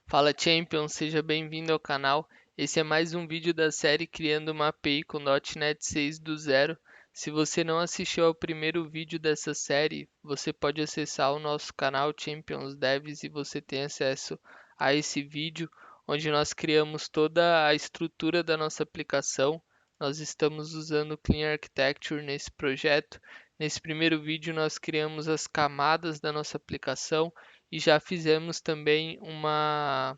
Fala Champion, seja bem-vindo ao canal. Esse é mais um vídeo da série Criando uma API com .NET 6 do zero. Se você não assistiu ao primeiro vídeo dessa série, você pode acessar o nosso canal Champions Devs e você tem acesso a esse vídeo, onde nós criamos toda a estrutura da nossa aplicação. Nós estamos usando Clean Architecture nesse projeto. Nesse primeiro vídeo, nós criamos as camadas da nossa aplicação e já fizemos também uma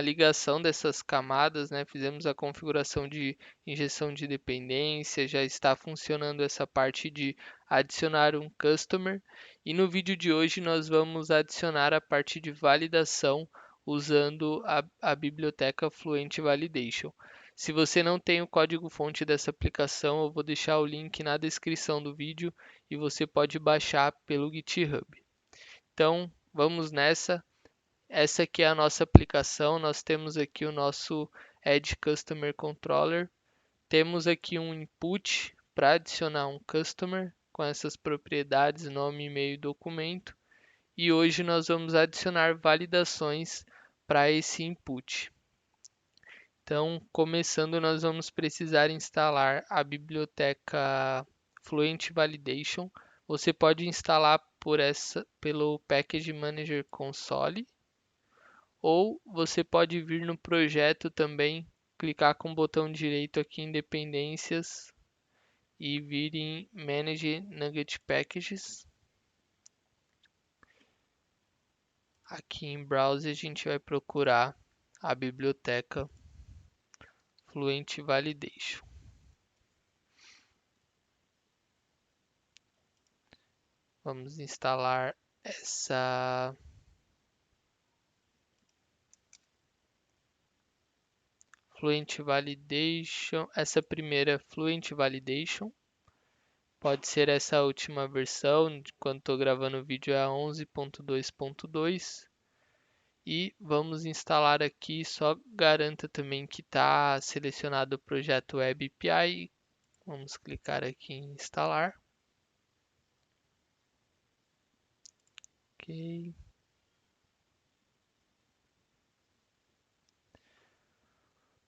ligação dessas camadas, né? Fizemos a configuração de injeção de dependência, já está funcionando essa parte de adicionar um customer. E no vídeo de hoje nós vamos adicionar a parte de validação usando a biblioteca Fluent Validation. Se você não tem o código-fonte dessa aplicação, eu vou deixar o link na descrição do vídeo e você pode baixar pelo GitHub. Então, vamos nessa. Essa aqui é a nossa aplicação. Nós temos aqui o nosso Add Customer Controller. Temos aqui um input para adicionar um customer com essas propriedades, nome, e-mail e documento. E hoje nós vamos adicionar validações para esse input. Então, começando, nós vamos precisar instalar a biblioteca Fluent Validation. Você pode instalar pelo Package Manager Console, ou você pode vir no projeto também, clicar com o botão direito aqui em Dependências e vir em Manage Nugget Packages. Aqui em Browser a gente vai procurar a biblioteca Fluent Validation. Vamos instalar essa Fluent Validation, essa primeira Fluent Validation. Pode ser essa última versão, quando estou gravando o vídeo é a 11.2.2. E vamos instalar aqui, só garanta também que está selecionado o projeto Web API. Vamos clicar aqui em instalar. Ok.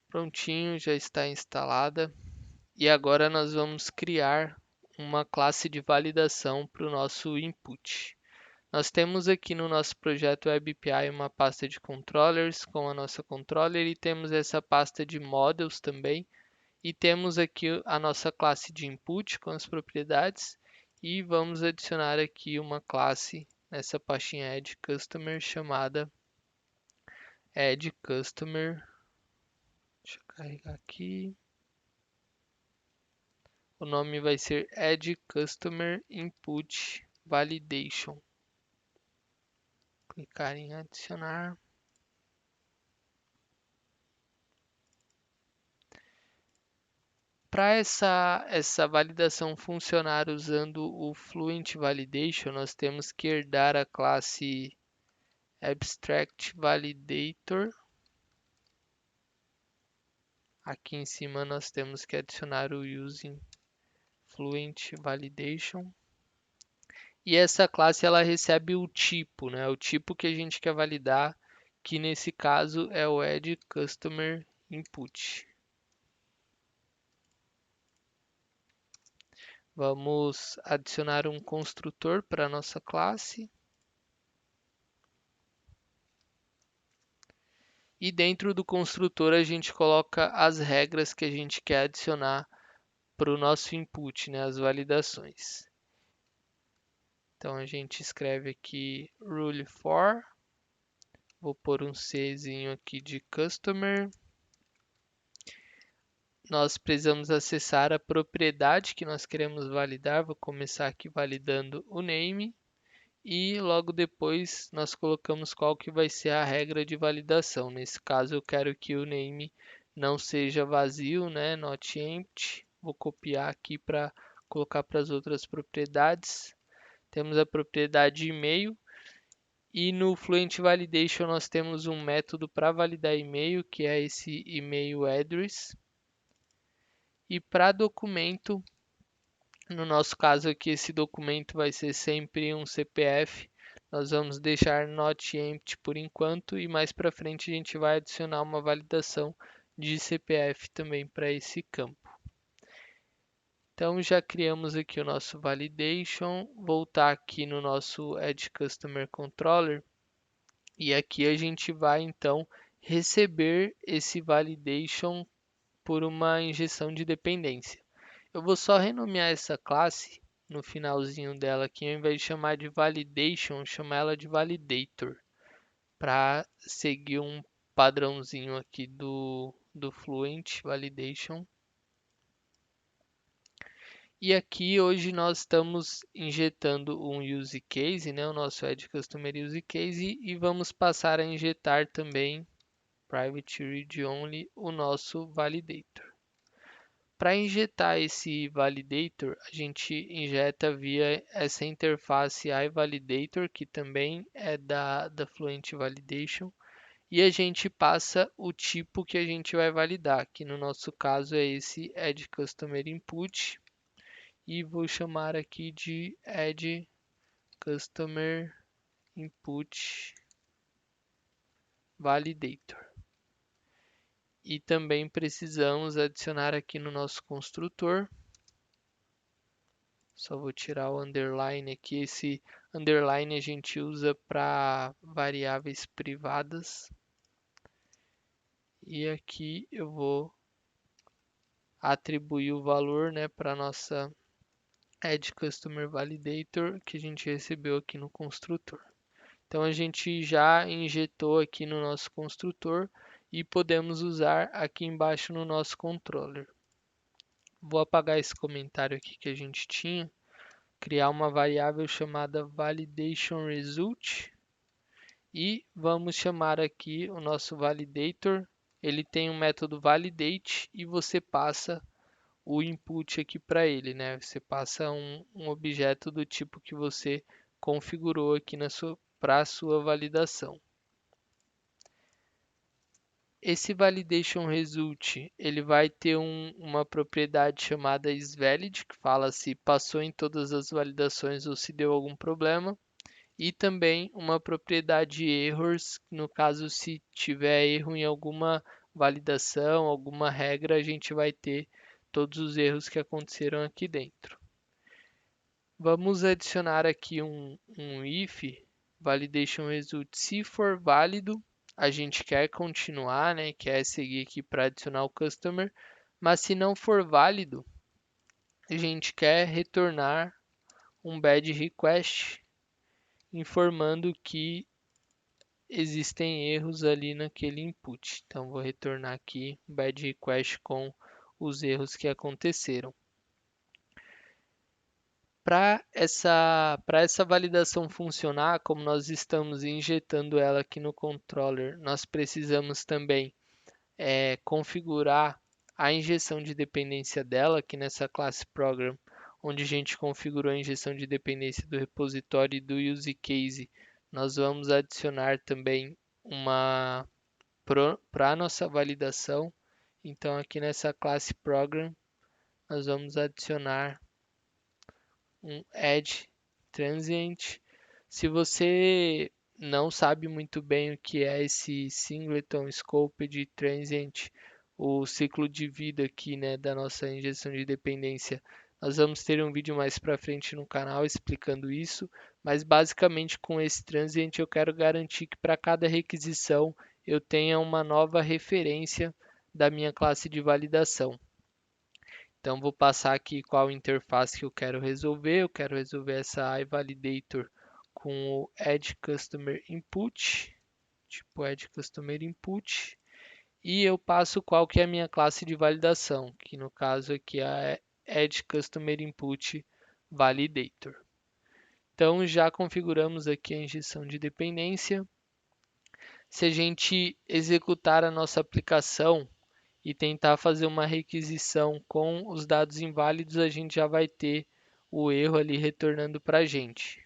Prontinho, já está instalada. E agora nós vamos criar uma classe de validação para o nosso input. Nós temos aqui no nosso projeto Web API uma pasta de controllers com a nossa controller e temos essa pasta de models também. E temos aqui a nossa classe de input com as propriedades e vamos adicionar aqui uma classe nessa pastinha Add Customer chamada Add Customer. Deixa eu carregar aqui. O nome vai ser Add Customer Input Validation. Clicar em adicionar. Para essa validação funcionar usando o Fluent Validation, nós temos que herdar a classe Abstract Validator. Aqui em cima nós temos que adicionar o Using Fluent Validation. E essa classe ela recebe o tipo, né? O tipo que a gente quer validar, que nesse caso é o Add Customer Input. Vamos adicionar um construtor para a nossa classe. E dentro do construtor a gente coloca as regras que a gente quer adicionar para o nosso input, né, as validações. Então a gente escreve aqui rule for, vou pôr um Czinho aqui de customer. Nós precisamos acessar a propriedade que nós queremos validar, vou começar aqui validando o name. E logo depois nós colocamos qual que vai ser a regra de validação. Nesse caso eu quero que o name não seja vazio, né? Not empty. Vou copiar aqui para colocar para as outras propriedades. Temos a propriedade e-mail. E no Fluent Validation nós temos um método para validar e-mail, que é esse email address. E para documento, no nosso caso aqui, esse documento vai ser sempre um CPF. Nós vamos deixar not empty por enquanto e mais para frente a gente vai adicionar uma validação de CPF também para esse campo. Então já criamos aqui o nosso validation, voltar aqui no nosso Add Customer Controller e aqui a gente vai então receber esse validation por uma injeção de dependência. Eu vou só renomear essa classe no finalzinho dela aqui, ao invés de chamar de validation, chamar ela de validator, para seguir um padrãozinho aqui do Fluent Validation. E aqui hoje nós estamos injetando um use case, né, o nosso Add Customer Use Case, e vamos passar a injetar também Private Read Only o nosso Validator. Para injetar esse validator, a gente injeta via essa interface iValidator, que também é da Fluent Validation, e a gente passa o tipo que a gente vai validar, que no nosso caso é esse Add Customer Input, e vou chamar aqui de Add Customer Input Validator. E também precisamos adicionar aqui no nosso construtor. Só vou tirar o underline aqui. Esse underline a gente usa para variáveis privadas. E aqui eu vou atribuir o valor, né, para nossa Add Customer Validator que a gente recebeu aqui no construtor. Então a gente já injetou aqui no nosso construtor e podemos usar aqui embaixo no nosso controller. Vou apagar esse comentário aqui que a gente tinha, criar uma variável chamada validation result e vamos chamar aqui o nosso validator. Ele tem um método validate e você passa o input aqui para ele, né? Você passa um objeto do tipo que você configurou aqui para a sua validação. Esse validation result, ele vai ter uma propriedade chamada isValid, que fala se passou em todas as validações ou se deu algum problema. E também uma propriedade errors, no caso se tiver erro em alguma validação, alguma regra, a gente vai ter todos os erros que aconteceram aqui dentro. Vamos adicionar aqui um if validation result. Se for válido, a gente quer continuar, né? Quer seguir aqui para adicionar o customer, mas se não for válido, a gente quer retornar um bad request informando que existem erros ali naquele input. Então vou retornar aqui um bad request com os erros que aconteceram. Para essa validação funcionar, como nós estamos injetando ela aqui no controller, nós precisamos também configurar a injeção de dependência dela aqui nessa classe program, onde a gente configurou a injeção de dependência do repositório e do use case. Nós vamos adicionar também uma para a nossa validação. Então aqui nessa classe program, nós vamos adicionar um add transient. Se você não sabe muito bem o que é esse singleton scoped transient, o ciclo de vida aqui, né, da nossa injeção de dependência, nós vamos ter um vídeo mais para frente no canal explicando isso, mas basicamente com esse transient eu quero garantir que para cada requisição eu tenha uma nova referência da minha classe de validação. Então, vou passar aqui qual interface que eu quero resolver. Eu quero resolver essa iValidator com o Add Customer Input, tipo Add Customer Input, e eu passo qual que é a minha classe de validação, que no caso aqui é Add Customer Input Validator. Então, já configuramos aqui a injeção de dependência. Se a gente executar a nossa aplicação e tentar fazer uma requisição com os dados inválidos, a gente já vai ter o erro ali retornando para a gente.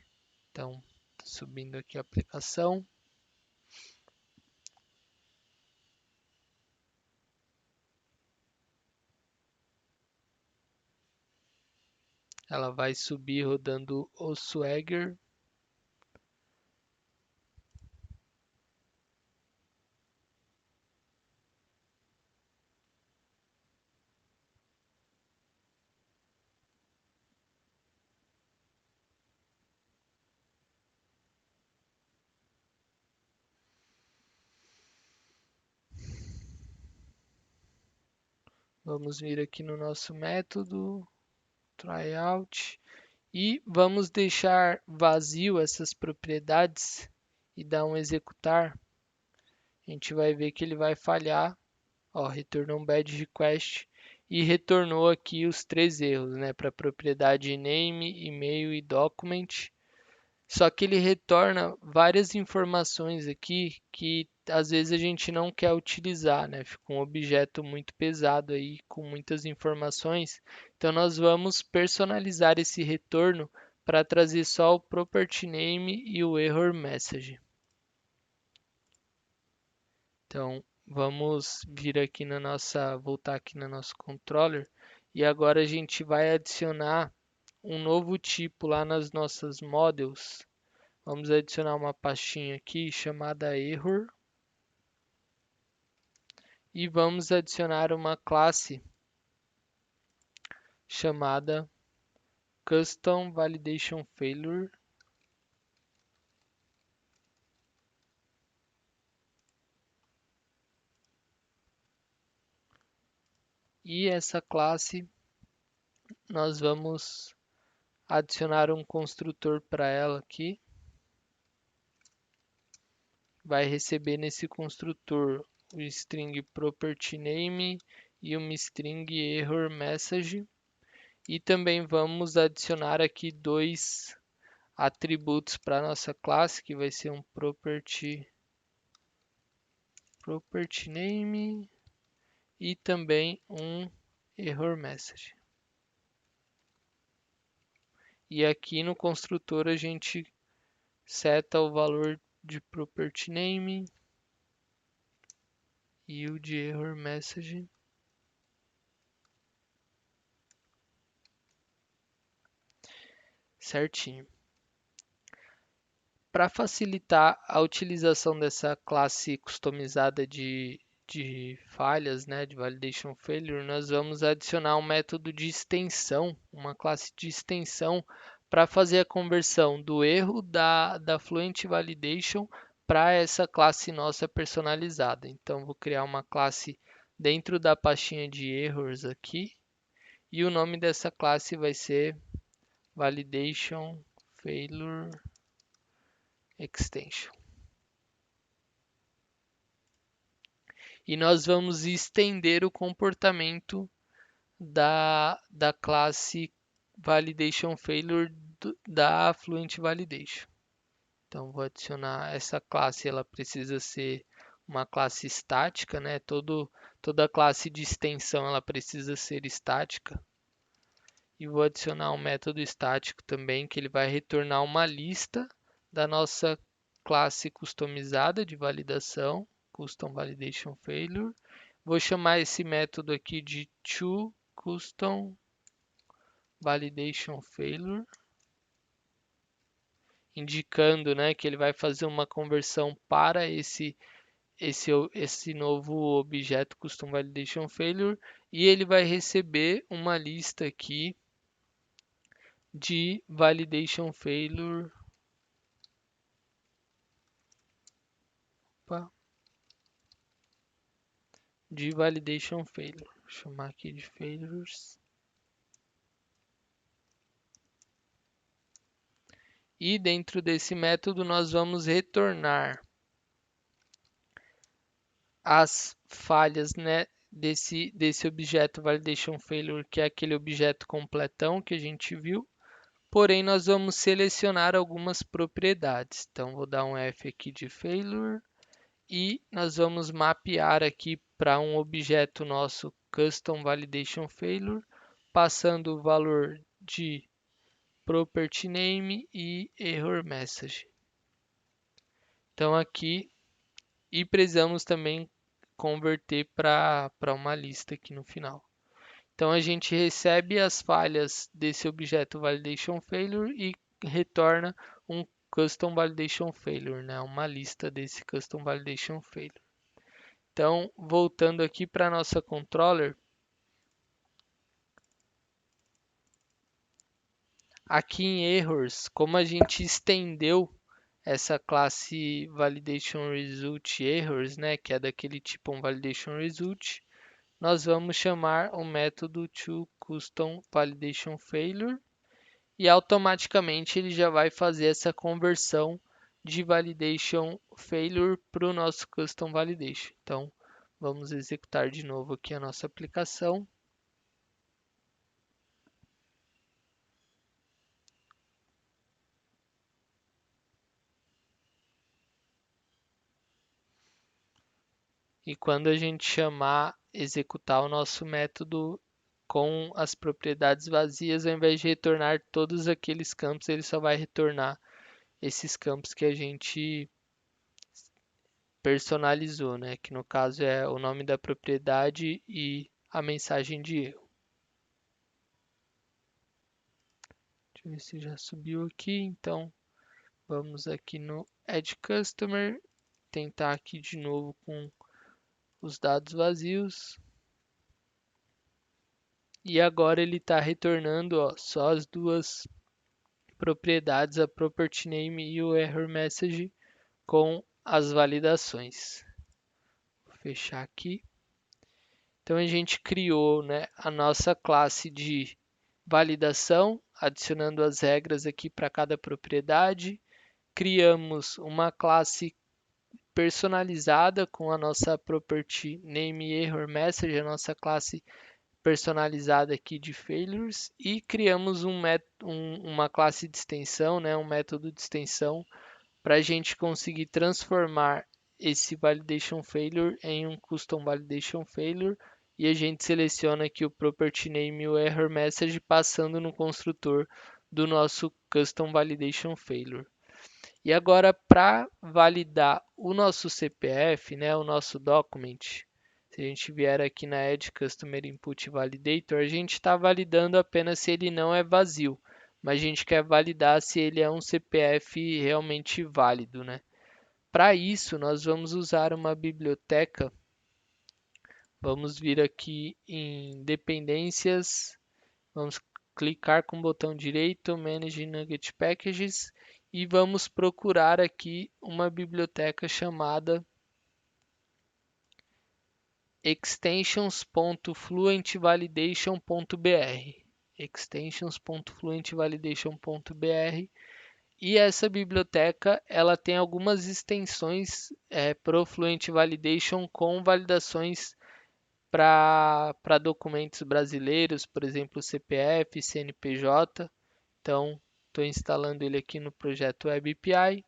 Então, subindo aqui a aplicação. Ela vai subir rodando o Swagger. Vamos vir aqui no nosso método, tryout, e vamos deixar vazio essas propriedades e dar um executar. A gente vai ver que ele vai falhar. Ó, retornou um bad request e retornou aqui os 3 erros, né, para propriedade name, e-mail e document. Só que ele retorna várias informações aqui que às vezes a gente não quer utilizar, né? Fica um objeto muito pesado aí com muitas informações. Então nós vamos personalizar esse retorno para trazer só o property name e o error message. Então vamos vir aqui na nossa, voltar aqui no nosso controller e agora a gente vai adicionar um novo tipo lá nas nossas models. Vamos adicionar uma pastinha aqui chamada error e vamos adicionar uma classe chamada custom validation failure. E essa classe nós vamos adicionar um construtor para ela aqui. Vai receber nesse construtor o string property name e uma string error message. E também vamos adicionar aqui 2 atributos para nossa classe, que vai ser um property name e também um error message. E aqui no construtor a gente seta o valor de property name e o de error message. Certinho. Para facilitar a utilização dessa classe customizada de falhas, né, de validation failure, nós vamos adicionar um método de extensão, uma classe de extensão para fazer a conversão do erro da Fluent Validation para essa classe nossa personalizada. Então, vou criar uma classe dentro da pastinha de errors aqui e o nome dessa classe vai ser Validation Failure Extension. E nós vamos estender o comportamento da classe Validation Failure da Fluent Validation. Então, vou adicionar essa classe, ela precisa ser uma classe estática, né? Toda classe de extensão ela precisa ser estática. E vou adicionar um método estático também, que ele vai retornar uma lista da nossa classe customizada de validação, Custom Validation Failure. Vou chamar esse método aqui de toCustom Validation Failure, indicando, né, que ele vai fazer uma conversão para esse novo objeto Custom Validation Failure e ele vai receber uma lista aqui de Validation Failure. De Validation Failure. Vou chamar aqui de Failures. E dentro desse método nós vamos retornar as falhas, né, desse objeto Validation Failure, que é aquele objeto completão que a gente viu. Porém, nós vamos selecionar algumas propriedades. Então, vou dar um F aqui de Failure e nós vamos mapear aqui para um objeto nosso Custom Validation Failure, passando o valor de property name e error message. Então aqui, e precisamos também converter para uma lista aqui no final. Então a gente recebe as falhas desse objeto validation failure e retorna um custom validation failure, né? Uma lista desse custom validation failure. Então, voltando aqui para nossa controller, aqui em errors, como a gente estendeu essa classe validation result errors, né, que é daquele tipo um validation result, nós vamos chamar o método toCustomValidationFailure e automaticamente ele já vai fazer essa conversão de validation failure para o nosso custom validation. Então, vamos executar de novo aqui a nossa aplicação. E quando a gente executar o nosso método com as propriedades vazias, ao invés de retornar todos aqueles campos, ele só vai retornar esses campos que a gente personalizou, né? Que no caso é o nome da propriedade e a mensagem de erro. Deixa eu ver se já subiu aqui. Então, vamos aqui no Add Customer, tentar aqui de novo com os dados vazios. E agora ele está retornando só as duas propriedades, a property name e o error message com as validações. Vou fechar aqui. Então a gente criou, né, a nossa classe de validação, adicionando as regras aqui para cada propriedade. Criamos uma classe personalizada com a nossa property name e error message, a nossa classe personalizada aqui de failures, e criamos uma classe de extensão, né, um método de extensão para a gente conseguir transformar esse validation failure em um custom validation failure, e a gente seleciona aqui o property name e o error message passando no construtor do nosso custom validation failure. E agora, para validar o nosso CPF, né, o nosso document, se a gente vier aqui na Add Customer Input Validator, a gente está validando apenas se ele não é vazio, mas a gente quer validar se ele é um CPF realmente válido, né? Para isso, nós vamos usar uma biblioteca. Vamos vir aqui em Dependências, vamos clicar com o botão direito, Manage Nugget Packages, e vamos procurar aqui uma biblioteca chamada extensions.fluentvalidation.br extensions.fluentvalidation.br. E essa biblioteca ela tem algumas extensões para o Fluent Validation com validações para documentos brasileiros, por exemplo, CPF, CNPJ. Então, estou instalando ele aqui no projeto Web API.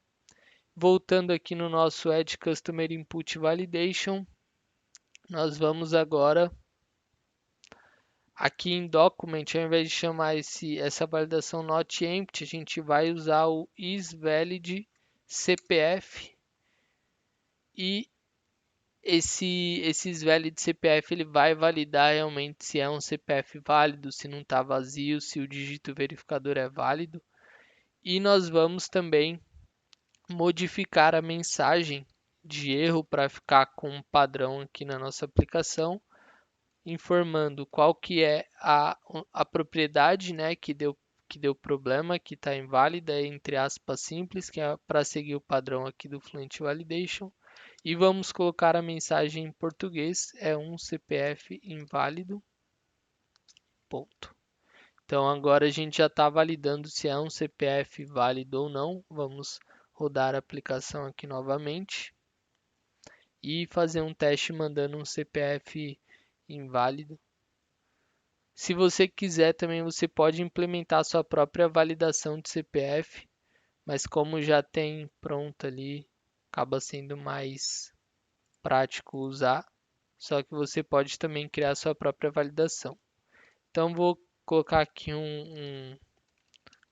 Voltando aqui no nosso Add Customer Input Validation, nós vamos agora aqui em Document, ao invés de chamar essa validação not empty, a gente vai usar o isValidCPF, e esse isValidCPF ele vai validar realmente se é um CPF válido, se não está vazio, se o dígito verificador é válido. E nós vamos também modificar a mensagem de erro para ficar com um padrão aqui na nossa aplicação, informando qual que é a propriedade, né, que deu problema, que está inválida, entre aspas, simples, que é para seguir o padrão aqui do Fluent Validation. E vamos colocar a mensagem em português, é um CPF inválido, ponto. Então agora a gente já está validando se é um CPF válido ou não. Vamos rodar a aplicação aqui novamente e fazer um teste mandando um CPF inválido. Se você quiser também você pode implementar sua própria validação de CPF, mas como já tem pronto ali, acaba sendo mais prático usar, só que você pode também criar sua própria validação. Então vou colocar aqui um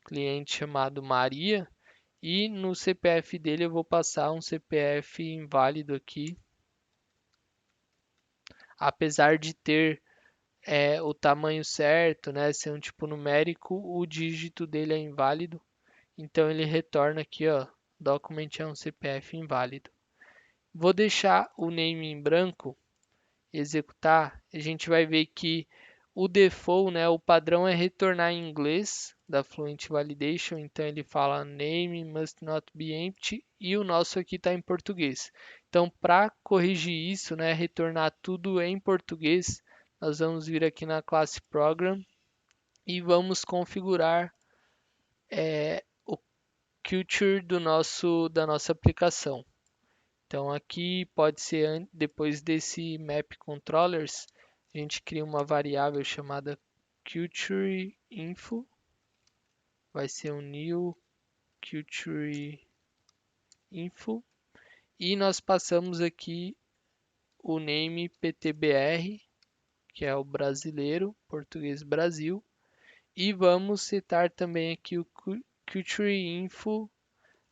cliente chamado Maria, e no CPF dele eu vou passar um CPF inválido aqui, apesar de ter o tamanho certo, né, ser um tipo numérico, o dígito dele é inválido, então ele retorna aqui, ó, document é um CPF inválido. Vou deixar o name em branco, executar, a gente vai ver que o default, né, o padrão é retornar em inglês da Fluent Validation, então ele fala name must not be empty, e o nosso aqui está em português. Então, para corrigir isso, né, retornar tudo em português, nós vamos vir aqui na classe Program e vamos configurar o Culture da nossa aplicação. Então aqui pode ser depois desse map controllers, a gente cria uma variável chamada Culture Info, vai ser um new Culture Info e nós passamos aqui o name PTBR, que é o brasileiro, português Brasil, e vamos setar também aqui o Culture Info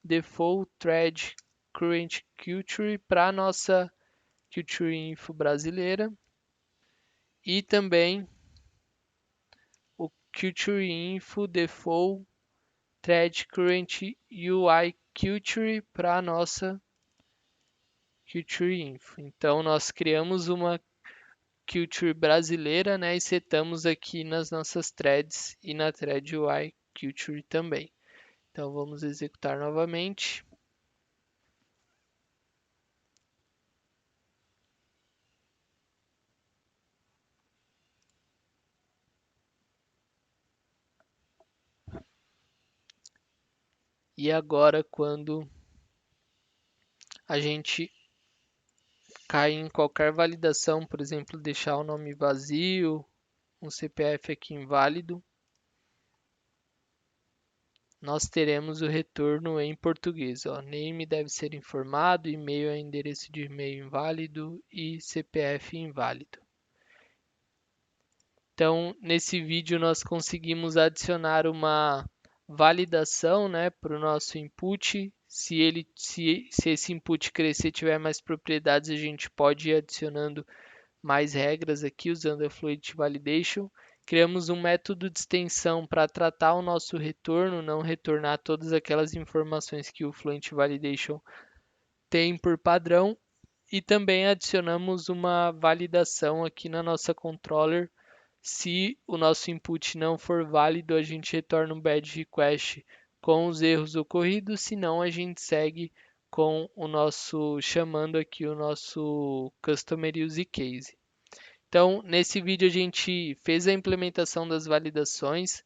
Default Thread Current Culture para a nossa Culture Info brasileira e também o Culture Info Default Thread Current UI Culture para a nossa Culture Info. Então nós criamos uma Culture brasileira, né, e setamos aqui nas nossas threads e na thread UI Culture também. Então vamos executar novamente. E agora quando a gente cai em qualquer validação, por exemplo, deixar o nome vazio, um CPF aqui inválido, nós teremos o retorno em português. Ó, name deve ser informado, e-mail é endereço de e-mail inválido e CPF inválido. Então, nesse vídeo nós conseguimos adicionar uma validação, né, para o nosso input. Se esse input crescer e tiver mais propriedades, a gente pode ir adicionando mais regras aqui usando a Fluent Validation. Criamos um método de extensão para tratar o nosso retorno, não retornar todas aquelas informações que o Fluent Validation tem por padrão. E também adicionamos uma validação aqui na nossa controller. Se o nosso input não for válido, a gente retorna um badge request com os erros ocorridos, senão a gente segue com o nosso, chamando aqui o nosso Customer Use Case. Então, nesse vídeo a gente fez a implementação das validações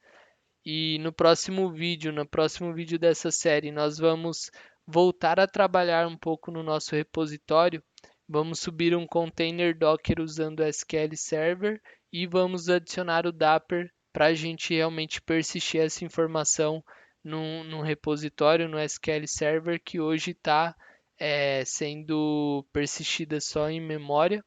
e no próximo vídeo dessa série, nós vamos voltar a trabalhar um pouco no nosso repositório. Vamos subir um container Docker usando o SQL Server e vamos adicionar o Dapper para a gente realmente persistir essa informação num repositório, no SQL Server, que hoje está sendo persistida só em memória.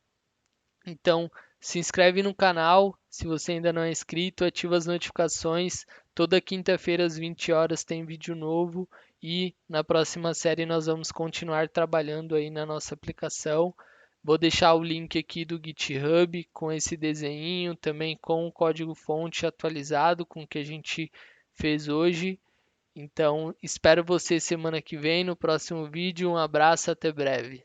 Então, se inscreve no canal, se você ainda não é inscrito, ativa as notificações. Toda quinta-feira às 20 horas tem vídeo novo e na próxima série nós vamos continuar trabalhando aí na nossa aplicação. Vou deixar o link aqui do GitHub com esse desenho, também com o código-fonte atualizado com o que a gente fez hoje. Então, espero você semana que vem no próximo vídeo. Um abraço, até breve.